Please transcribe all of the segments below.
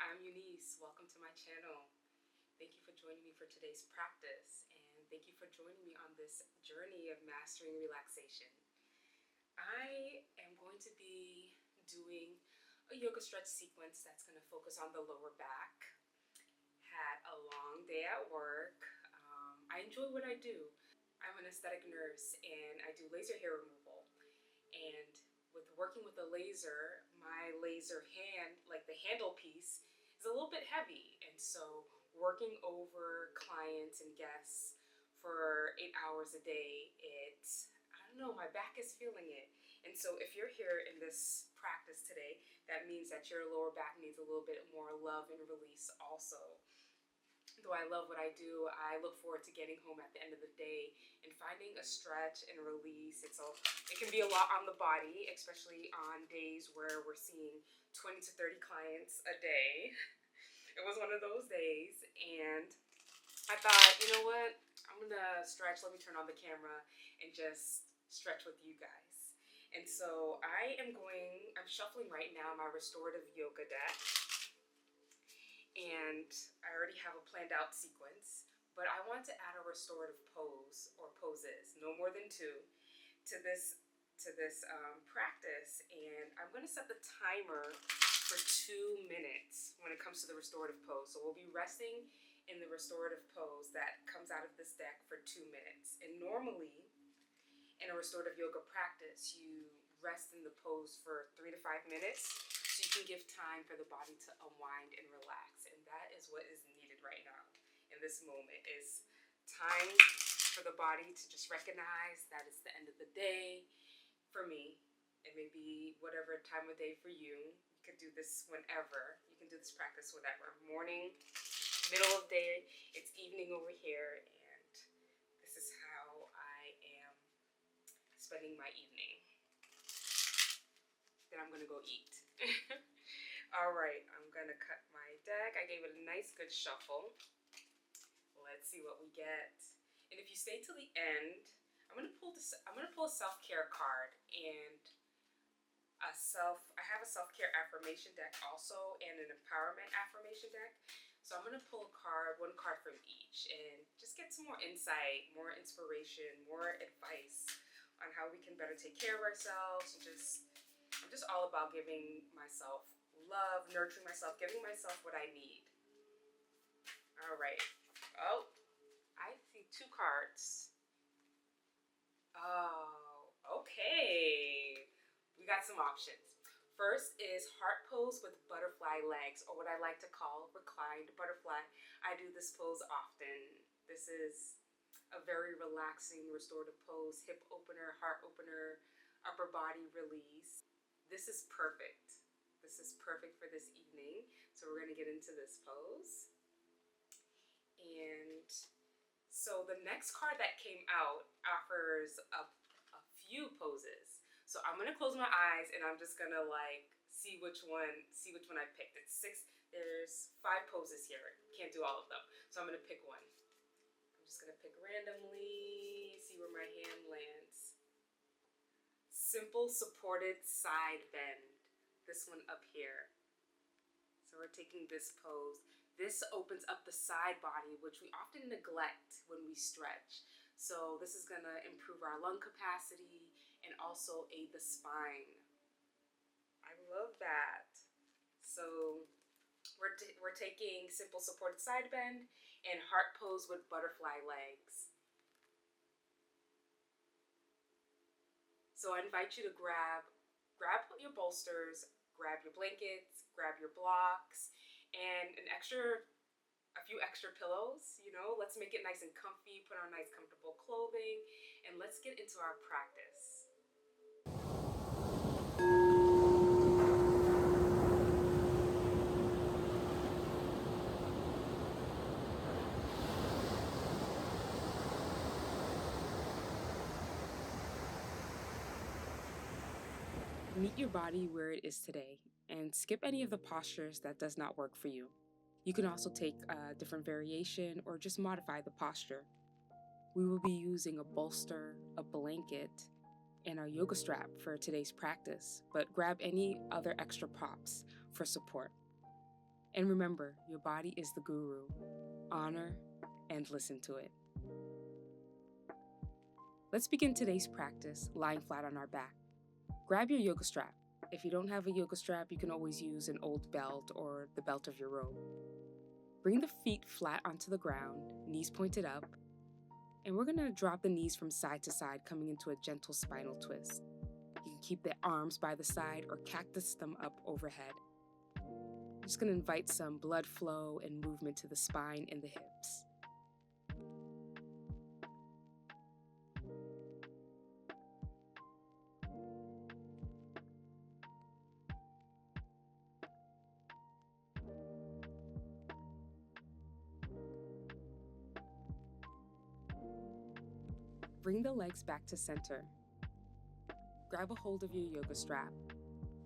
I'm Eunice. Welcome to my channel. Thank you for joining me for today's practice, and thank you for joining me on this journey of mastering relaxation. I am going to be doing a yoga stretch sequence that's going to focus on the lower back. Had a long day at work. I enjoy what I do. I'm an aesthetic nurse and I do laser hair removal. And with working with a laser, my laser hand, like the handle piece, is a little bit heavy. And so working over clients and guests for 8 hours a day, I don't know, my back is feeling it. And so if you're here in this practice today, that means that your lower back needs a little bit more love and release also. Though I love what I do, I look forward to getting home at the end of the day and finding a stretch and release. It can be a lot on the body, especially on days where we're seeing 20 to 30 clients a day. It was one of those days, and I thought, you know what? I'm gonna stretch. Let me turn on the camera and just stretch with you guys. And so I'm shuffling right now my restorative yoga deck. And I already have a planned out sequence, but I want to add a restorative pose or poses, no more than two, to this practice. And I'm going to set the timer for 2 minutes when it comes to the restorative pose. So we'll be resting in the restorative pose that comes out of this deck for 2 minutes. And normally in a restorative yoga practice, you rest in the pose for 3 to 5 minutes so you can give time for the body to unwind and relax. And that is what is needed right now in this moment, is time for the body to just recognize that it's the end of the day. For me, it may be whatever time of day for you. You could do this whenever. You can do this practice whenever. Morning, middle of day, it's evening over here, and this is how I am spending my evening. Then I'm gonna go eat. All right, I'm gonna cut my deck. I gave it a nice good shuffle. Let's see what we get. And if you stay till the end, I'm gonna pull a self-care card and I have a self-care affirmation deck also and an empowerment affirmation deck. So I'm gonna pull one card from each, and just get some more insight, more inspiration, more advice on how we can better take care of ourselves. I'm just all about giving myself love, nurturing myself, giving myself what I need. All right. Oh, I see 2 cards. Oh, okay. We got some options. First is heart pose with butterfly legs, or what I like to call reclined butterfly. I do this pose often. This is a very relaxing restorative pose, hip opener, heart opener, upper body release. This is perfect. This is perfect for this evening. So we're going to get into this pose. And so the next card that came out offers a few poses. So I'm going to close my eyes and I'm just going to see which one I picked. There's 5 poses here. Can't do all of them. So I'm going to pick one. I'm just going to pick randomly, see where my hand lands. Simple supported side bend. This one up here. So we're taking this pose. This opens up the side body, which we often neglect when we stretch. So this is going to improve our lung capacity and also aid the spine. I love that. So we're taking simple supported side bend and heart pose with butterfly legs. So I invite you to grab your bolsters, grab your blankets, grab your blocks, and a few extra pillows. Let's make it nice and comfy, put on nice comfortable clothing, and let's get into our practice. Meet your body where it is today and skip any of the postures that does not work for you. You can also take a different variation or just modify the posture. We will be using a bolster, a blanket, and our yoga strap for today's practice, but grab any other extra props for support. And remember, your body is the guru. Honor and listen to it. Let's begin today's practice lying flat on our back. Grab your yoga strap. If you don't have a yoga strap, you can always use an old belt or the belt of your robe. Bring the feet flat onto the ground, knees pointed up, and we're going to drop the knees from side to side, coming into a gentle spinal twist. You can keep the arms by the side or cactus them up overhead. I'm just going to invite some blood flow and movement to the spine and the hips. Bring the legs back to center. Grab a hold of your yoga strap.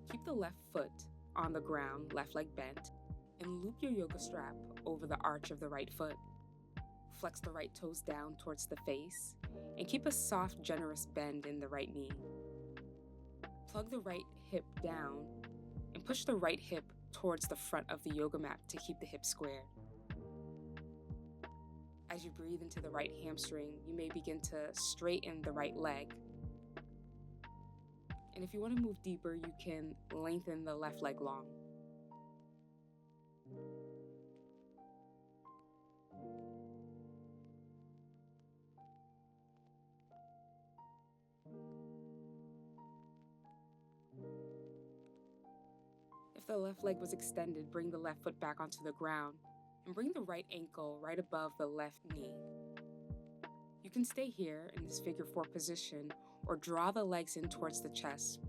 Keep the left foot on the ground, left leg bent, and loop your yoga strap over the arch of the right foot. Flex the right toes down towards the face, and keep a soft, generous bend in the right knee. Plug the right hip down, and push the right hip towards the front of the yoga mat to keep the hip squared. As you breathe into the right hamstring, you may begin to straighten the right leg. And if you want to move deeper, you can lengthen the left leg long. If the left leg was extended, bring the left foot back onto the ground and bring the right ankle right above the left knee. You can stay here in this figure 4 position or draw the legs in towards the chest.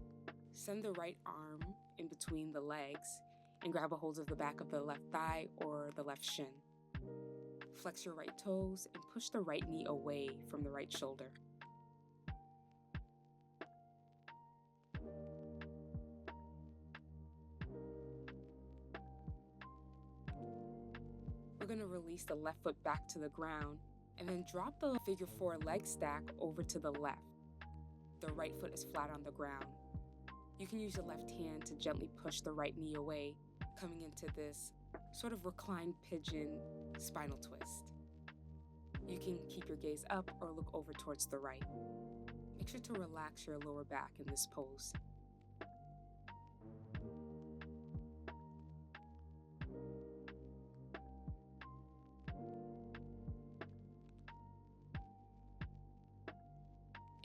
Send the right arm in between the legs and grab a hold of the back of the left thigh or the left shin. Flex your right toes and push the right knee away from the right shoulder. We're going to release the left foot back to the ground and then drop the figure 4 leg stack over to the left. The right foot is flat on the ground. You can use your left hand to gently push the right knee away, coming into this sort of reclined pigeon spinal twist. You can keep your gaze up or look over towards the right. Make sure to relax your lower back in this pose.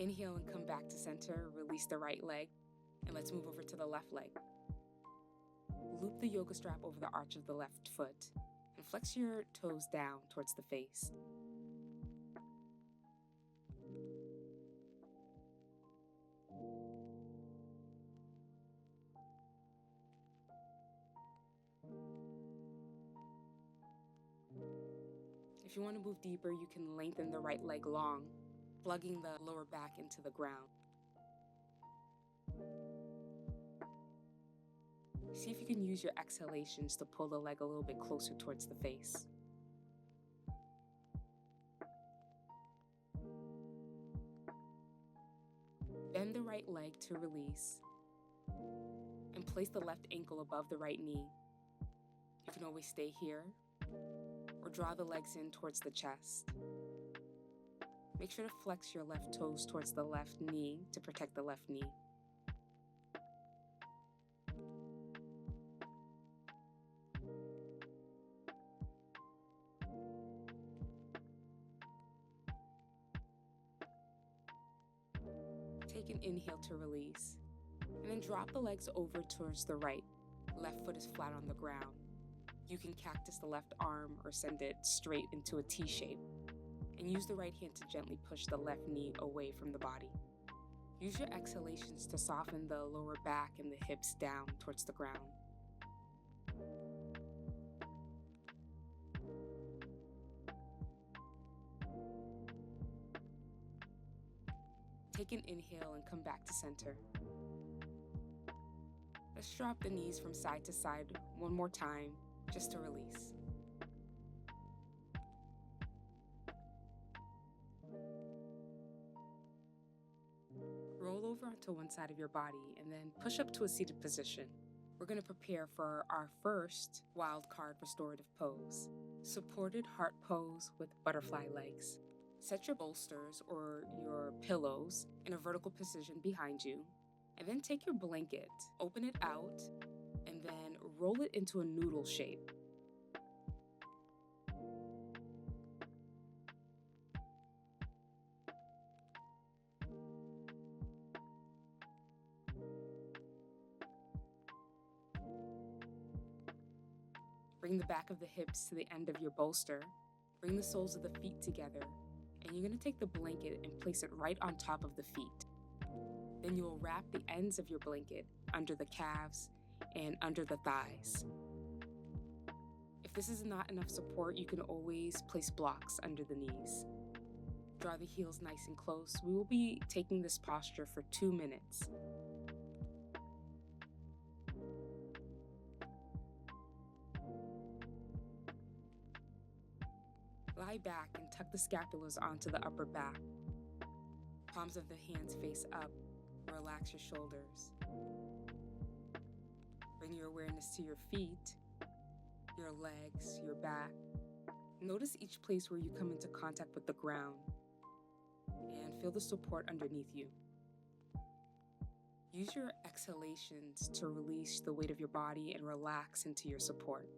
Inhale and come back to center, release the right leg, and let's move over to the left leg. Loop the yoga strap over the arch of the left foot and flex your toes down towards the face. If you want to move deeper, you can lengthen the right leg long, plugging the lower back into the ground. See if you can use your exhalations to pull the leg a little bit closer towards the face. Bend the right leg to release and place the left ankle above the right knee. You can always stay here or draw the legs in towards the chest. Make sure to flex your left toes towards the left knee to protect the left knee. Take an inhale to release, and then drop the legs over towards the right. Left foot is flat on the ground. You can cactus the left arm or send it straight into a T shape, and use the right hand to gently push the left knee away from the body. Use your exhalations to soften the lower back and the hips down towards the ground. Take an inhale and come back to center. Let's drop the knees from side to side one more time, just to release. Roll over onto one side of your body and then push up to a seated position. We're going to prepare for our first wild card restorative pose, supported heart pose with butterfly legs. Set your bolsters or your pillows in a vertical position behind you, and then take your blanket, open it out, and then roll it into a noodle shape. Bring the back of the hips to the end of your bolster. Bring the soles of the feet together, and you're going to take the blanket and place it right on top of the feet. Then you will wrap the ends of your blanket under the calves and under the thighs. If this is not enough support, you can always place blocks under the knees. Draw the heels nice and close. We will be taking this posture for 2 minutes. Lie back and tuck the scapulas onto the upper back. Palms of the hands face up. Relax your shoulders. Bring your awareness to your feet, your legs, your back. Notice each place where you come into contact with the ground and feel the support underneath you. Use your exhalations to release the weight of your body and relax into your support.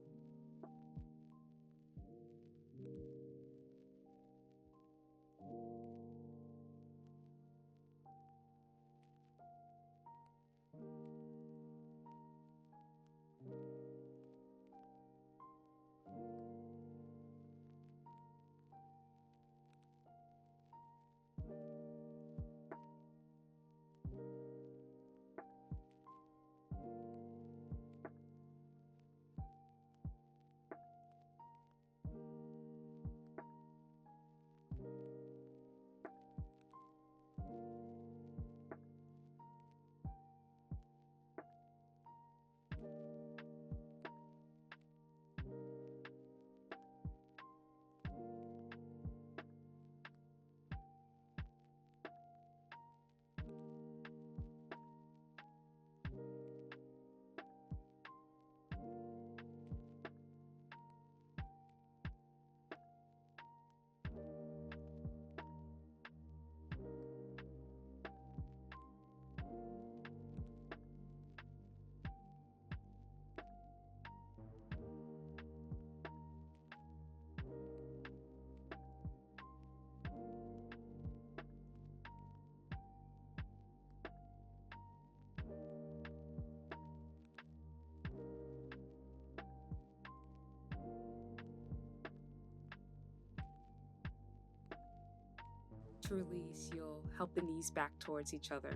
To release, you'll help the knees back towards each other.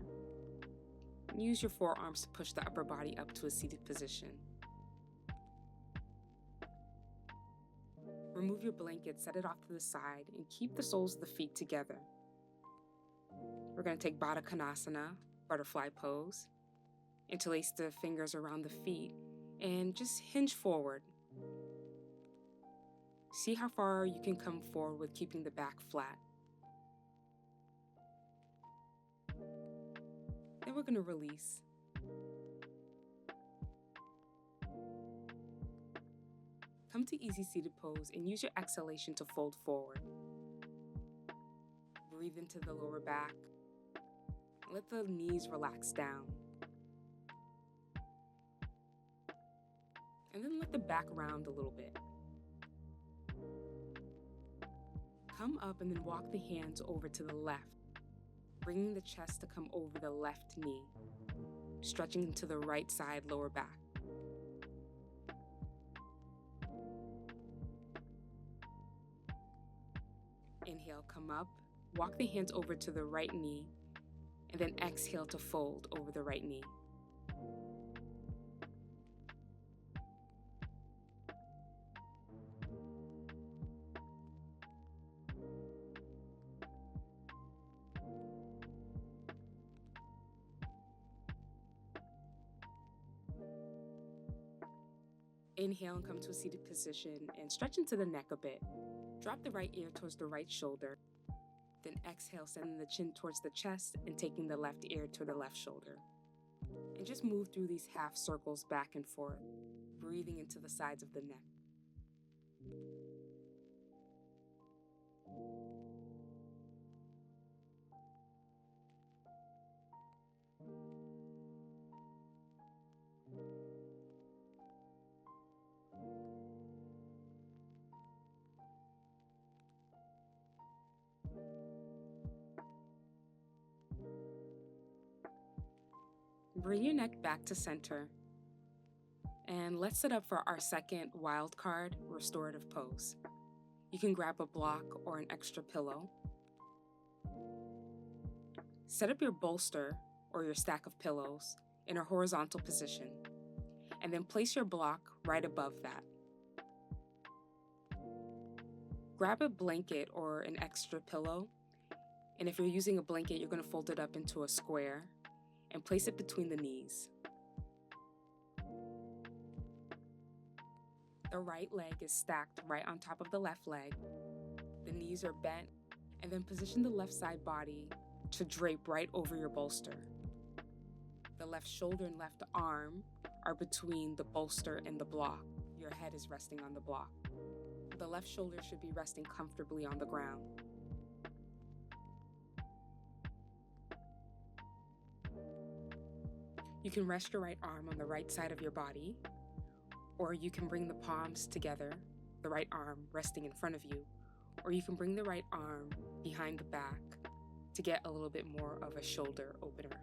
Use your forearms to push the upper body up to a seated position. Remove your blanket, set it off to the side, and keep the soles of the feet together. We're going to take Baddha Konasana, butterfly pose. Interlace the fingers around the feet and just hinge forward. See how far you can come forward with keeping the back flat. Then we're going to release. Come to easy seated pose and use your exhalation to fold forward. Breathe into the lower back. Let the knees relax down. And then let the back round a little bit. Come up and then walk the hands over to the left, bringing the chest to come over the left knee, stretching to the right side lower back. Inhale, come up, walk the hands over to the right knee, and then exhale to fold over the right knee. Inhale and come to a seated position and stretch into the neck a bit. Drop the right ear towards the right shoulder. Then exhale, sending the chin towards the chest and taking the left ear to the left shoulder. And And just move through these half circles back and forth, breathing into the sides of the neck. Bring your neck back to center, and let's set up for our second wild card restorative pose. You can grab a block or an extra pillow. Set up your bolster or your stack of pillows in a horizontal position, and then place your block right above that. Grab a blanket or an extra pillow, and if you're using a blanket, you're going to fold it up into a square and place it between the knees. The right leg is stacked right on top of the left leg. The knees are bent, and then position the left side body to drape right over your bolster. The left shoulder and left arm are between the bolster and the block. Your head is resting on the block. The left shoulder should be resting comfortably on the ground. You can rest your right arm on the right side of your body, or you can bring the palms together, the right arm resting in front of you, or you can bring the right arm behind the back to get a little bit more of a shoulder opener.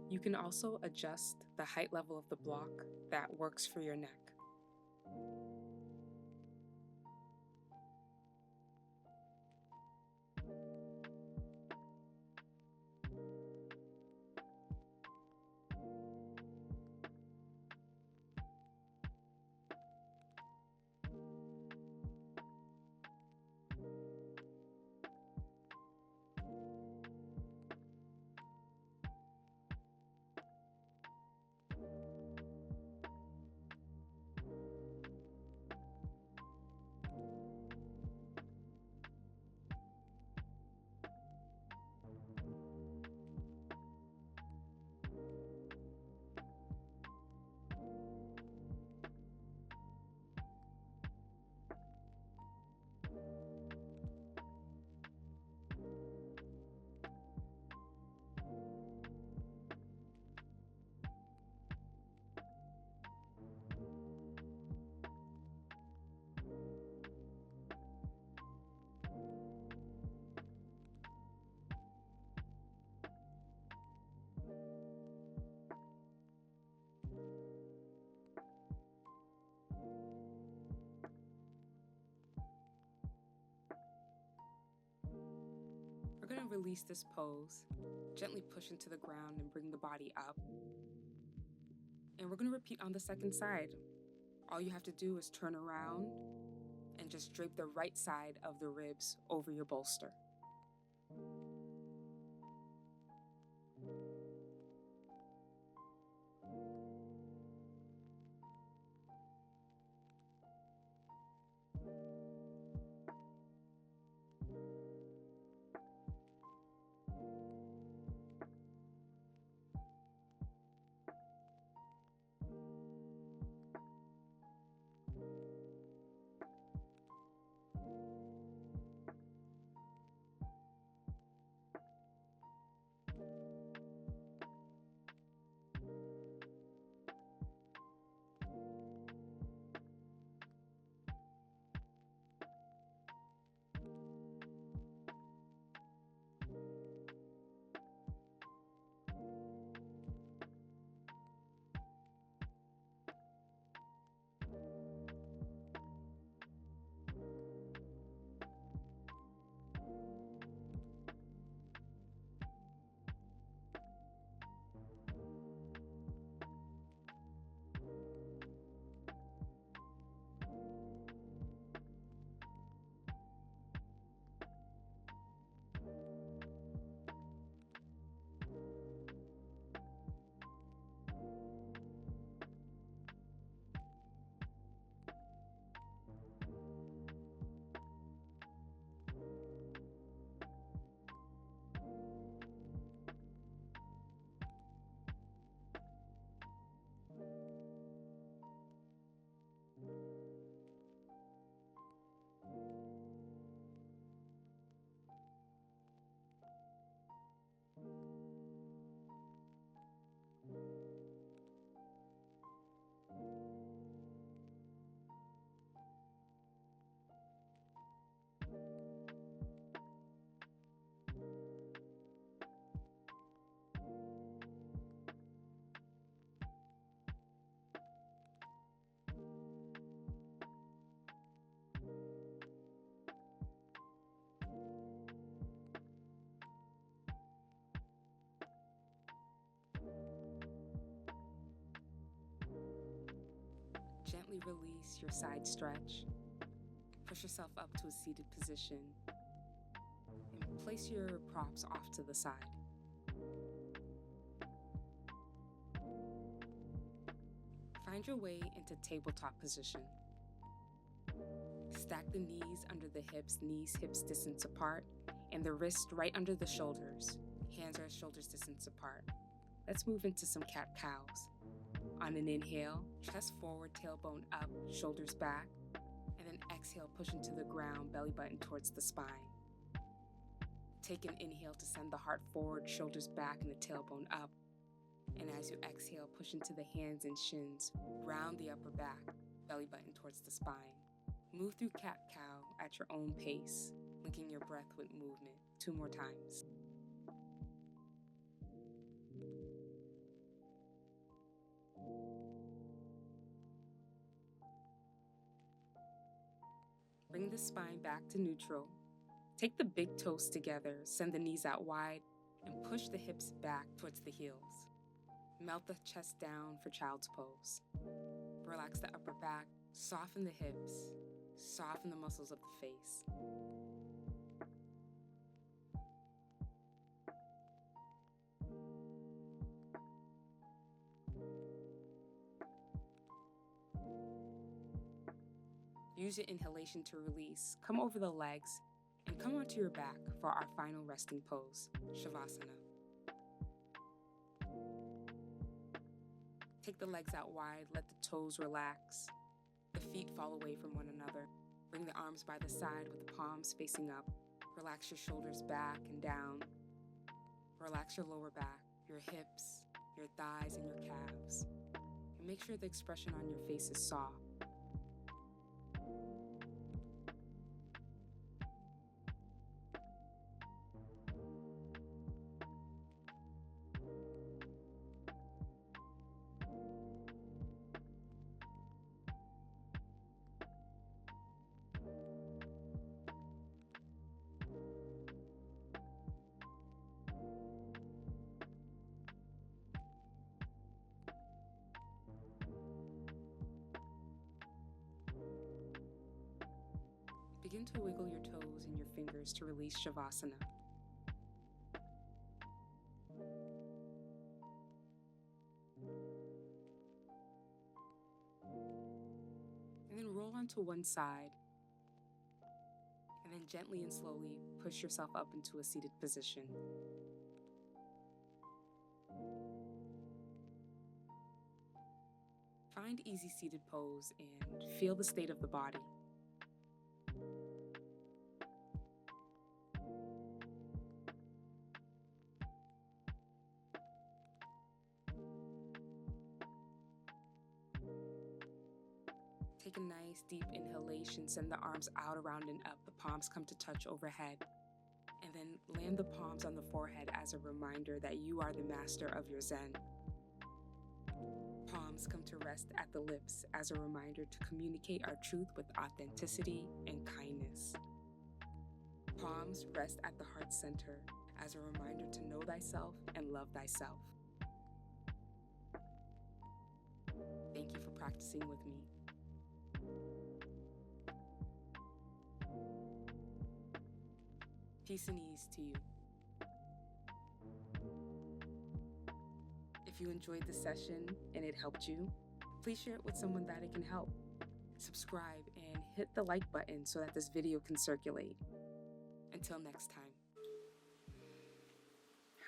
You can also adjust the height level of the block that works for your neck. We're going to release this pose, gently push into the ground and bring the body up. And we're going to repeat on the second side. All you have to do is turn around and just drape the right side of the ribs over your bolster. Gently release your side stretch. Push yourself up to a seated position and place your props off to the side. Find your way into tabletop position. Stack the knees under the hips, hips distance apart, and the wrist right under the shoulders. Hands are shoulders distance apart. Let's move into some cat-cows. On an inhale, chest forward, tailbone up, shoulders back, and then exhale, push into the ground, belly button towards the spine. Take an inhale to send the heart forward, shoulders back, and the tailbone up. And as you exhale, push into the hands and shins, round the upper back, belly button towards the spine. Move through cat-cow at your own pace, linking your breath with movement. 2 more times. Bring the spine back to neutral. Take the big toes together, send the knees out wide, and push the hips back towards the heels. Melt the chest down for child's pose. Relax the upper back, soften the hips, soften the muscles of the face. Use your inhalation to release. Come over the legs and come onto your back for our final resting pose, Shavasana. Take the legs out wide, let the toes relax. The feet fall away from one another. Bring the arms by the side with the palms facing up. Relax your shoulders back and down. Relax your lower back, your hips, your thighs, and your calves. And make sure the expression on your face is soft. Begin to wiggle your toes and your fingers to release Shavasana. And then roll onto one side. And then gently and slowly push yourself up into a seated position. Find easy seated pose and feel the state of the body. Take a nice deep inhalation, send the arms out, around, and up. The palms come to touch overhead. And then land the palms on the forehead as a reminder that you are the master of your Zen. Palms come to rest at the lips as a reminder to communicate our truth with authenticity and kindness. Palms rest at the heart center as a reminder to know thyself and love thyself. Thank you for practicing with me. Peace and ease to you. If you enjoyed the session and it helped you, please share it with someone that it can help. Subscribe and hit the like button so that this video can circulate. Until next time.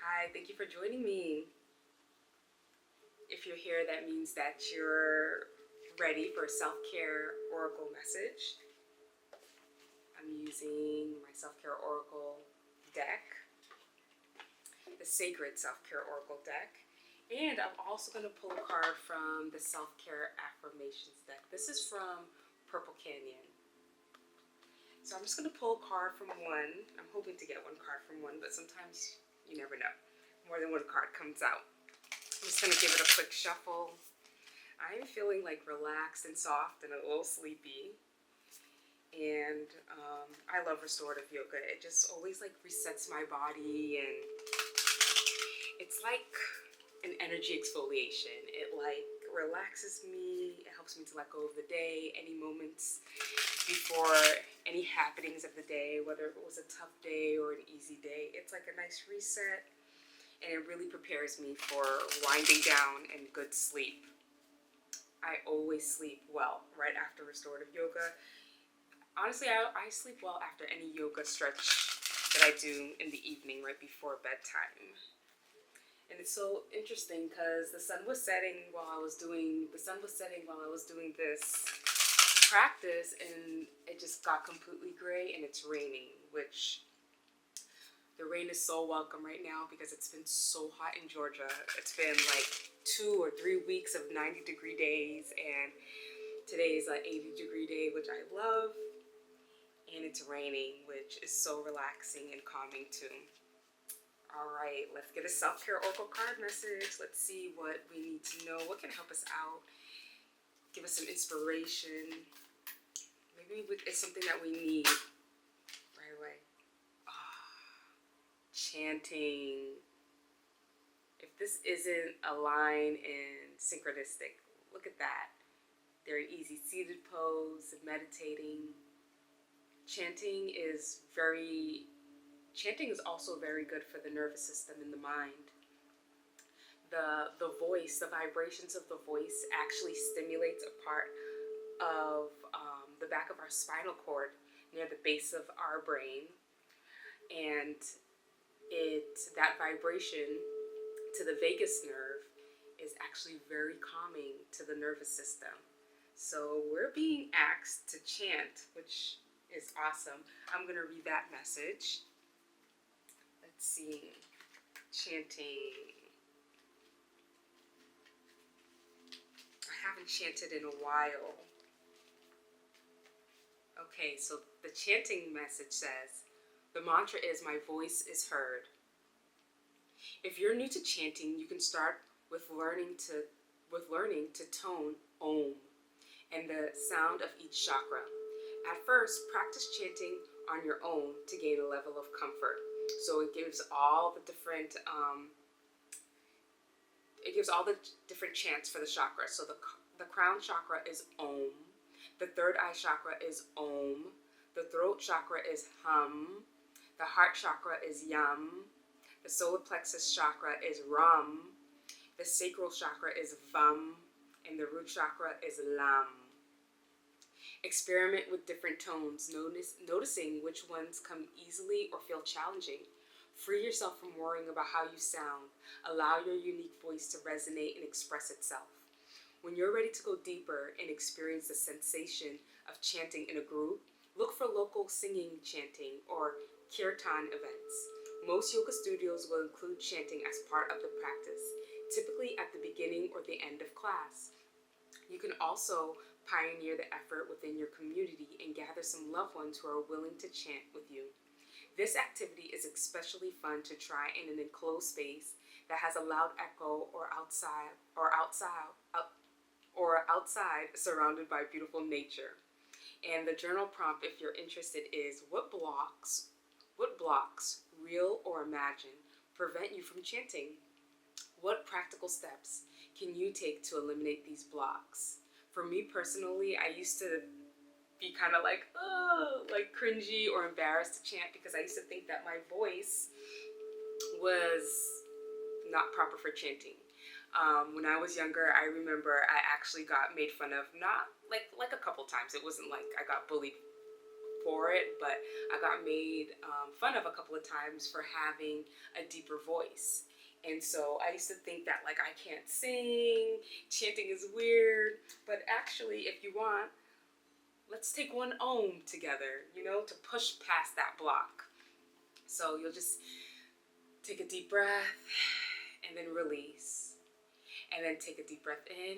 Hi, thank you for joining me. If you're here, that means that you're ready for a self-care oracle message. I'm using my self-care oracle deck, the Sacred Self-Care Oracle deck. And I'm also going to pull a card from the Self-Care Affirmations deck. This is from Purple Canyon. So I'm just going to pull a card from one. I'm hoping to get one card from one, but sometimes you never know. More than one card comes out. I'm just going to give it a quick shuffle. I'm feeling like relaxed and soft and a little sleepy. And I love restorative yoga. It just always like resets my body, and it's like an energy exfoliation. It like relaxes me. It helps me to let go of the day, any moments before any happenings of the day, whether it was a tough day or an easy day. It's like a nice reset, and it really prepares me for winding down and good sleep. I always sleep well right after restorative yoga. Honestly, I sleep well after any yoga stretch that I do in the evening right before bedtime. And it's so interesting because the sun was setting while I was doing this practice, and it just got completely gray and it's raining, which the rain is so welcome right now because it's been so hot in Georgia. It's been like 2 or 3 weeks of 90-degree days, and today is an 80-degree day, which I love. And it's raining, which is so relaxing and calming too. All right, let's get a self-care oracle card message. Let's see what we need to know. What can help us out? Give us some inspiration. Maybe it's something that we need right away. Chanting. If this isn't a line and synchronistic, look at that. They're an easy seated pose, meditating. Chanting is also very good for the nervous system and the mind. The voice, the vibrations of the voice actually stimulates a part of the back of our spinal cord near the base of our brain, and that vibration to the vagus nerve is actually very calming to the nervous system. So we're being asked to chant, which is awesome. I'm going to read that message. Let's see. Chanting. I haven't chanted in a while. Okay, so the chanting message says, the mantra is, my voice is heard. If you're new to chanting, you can start with learning to tone Om and the sound of each chakra. At first, practice chanting on your own to gain a level of comfort. So it gives all the different chants for the chakra. So the crown chakra is Om. The third eye chakra is Om. The throat chakra is Hum. The heart chakra is Yum. The solar plexus chakra is Rum. The sacral chakra is Vam. And the root chakra is Lam. Experiment with different tones, noticing which ones come easily or feel challenging. Free yourself from worrying about how you sound. Allow your unique voice to resonate and express itself. When you're ready to go deeper and experience the sensation of chanting in a group, look for local singing, chanting, or kirtan events. Most yoga studios will include chanting as part of the practice, typically at the beginning or the end of class. You can also pioneer the effort within your community and gather some loved ones who are willing to chant with you. This activity is especially fun to try in an enclosed space that has a loud echo or outside surrounded by beautiful nature. And the journal prompt, if you're interested, is what blocks, real or imagined, prevent you from chanting? What practical steps can you take to eliminate these blocks? For me personally, I used to be kind of like cringy or embarrassed to chant because I used to think that my voice was not proper for chanting. When I was younger, I remember I actually got made fun of, not like a couple times. It wasn't like I got bullied for it, but I got made fun of a couple of times for having a deeper voice. And so I used to think that like I can't sing, chanting is weird, but actually if you want, let's take one Om together, to push past that block. So you'll just take a deep breath and then release. And then take a deep breath in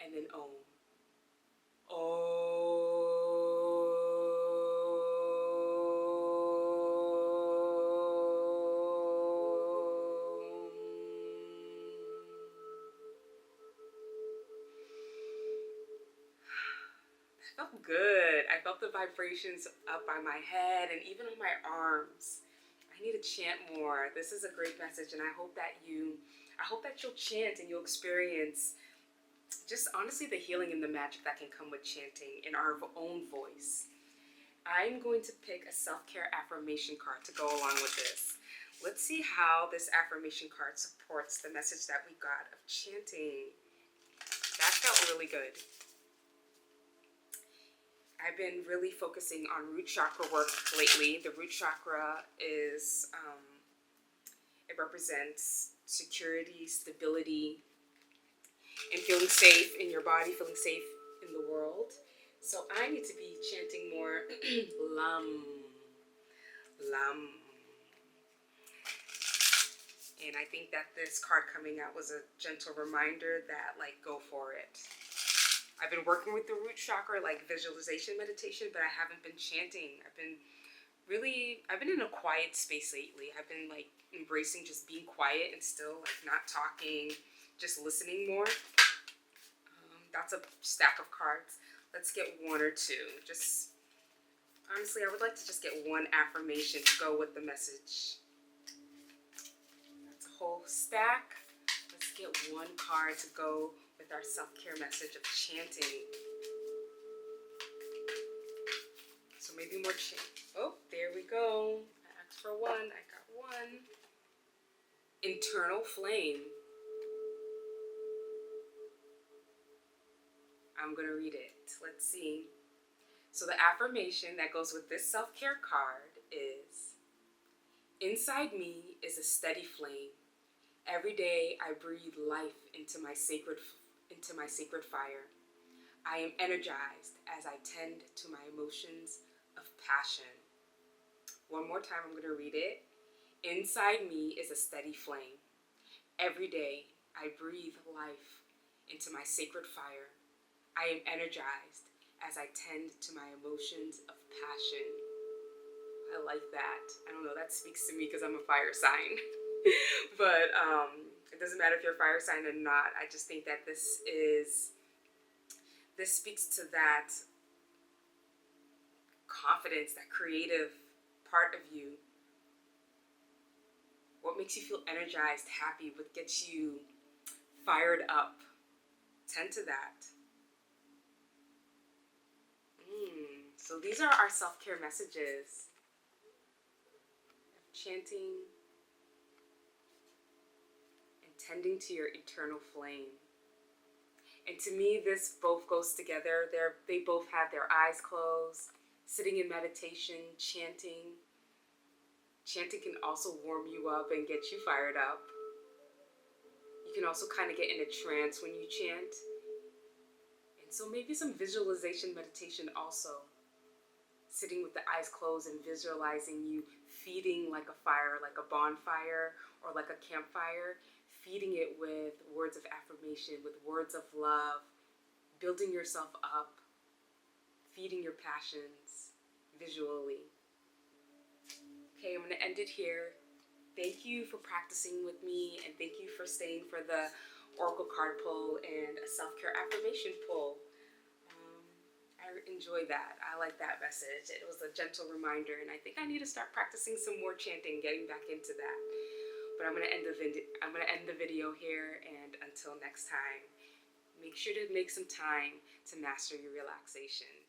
and then Om. Felt good. I felt the vibrations up by my head and even on my arms. I need to chant more. This is a great message, and I hope that you I hope that you'll chant and you'll experience just honestly the healing and the magic that can come with chanting in our own voice. I'm going to pick a self-care affirmation card to go along with this. Let's see how this affirmation card supports the message that we got of chanting. That felt really good. I've been really focusing on root chakra work lately. The root chakra is, it represents security, stability, and feeling safe in your body, feeling safe in the world. So I need to be chanting more lam, lam. And I think that this card coming out was a gentle reminder that, like, go for it. I've been working with the root chakra, like visualization meditation, but I haven't been chanting. I've been in a quiet space lately. I've been like embracing just being quiet and still, like not talking, just listening more. That's a stack of cards. Let's get one or two. Just honestly, I would like to just get one affirmation to go with the message. That's a whole stack. Let's get one card to go with our self-care message of chanting. So maybe more chant. Oh, there we go. I asked for one. I got one. Internal flame. I'm going to read it. Let's see. So the affirmation that goes with this self-care card is, inside me is a steady flame. Every day I breathe life into my sacred fire. I am energized as I tend to my emotions of passion. One more time, I'm going to read it. Inside me is a steady flame. Every day I breathe life into my sacred fire. I am energized as I tend to my emotions of passion. I like that. I don't know, that speaks to me because I'm a fire sign. But it doesn't matter if you're a fire sign or not. I just think that this speaks to that confidence, that creative part of you. What makes you feel energized, happy, what gets you fired up? Tend to that. So these are our self-care messages. Chanting and tending to your eternal flame. And to me, this both goes together. They both have their eyes closed, sitting in meditation, chanting. Chanting can also warm you up and get you fired up. You can also kind of get in a trance when you chant. And so maybe some visualization meditation also. Sitting with the eyes closed and visualizing you feeding like a fire, like a bonfire or like a campfire, feeding it with words of affirmation, with words of love, building yourself up, feeding your passions visually. Okay, I'm going to end it here. Thank you for practicing with me, and thank you for staying for the oracle card pull and a self-care affirmation pull. I enjoy that. I like that message. It was a gentle reminder, and I think I need to start practicing some more chanting, getting back into that. But I'm gonna end the video here, and until next time, make sure to make some time to master your relaxation.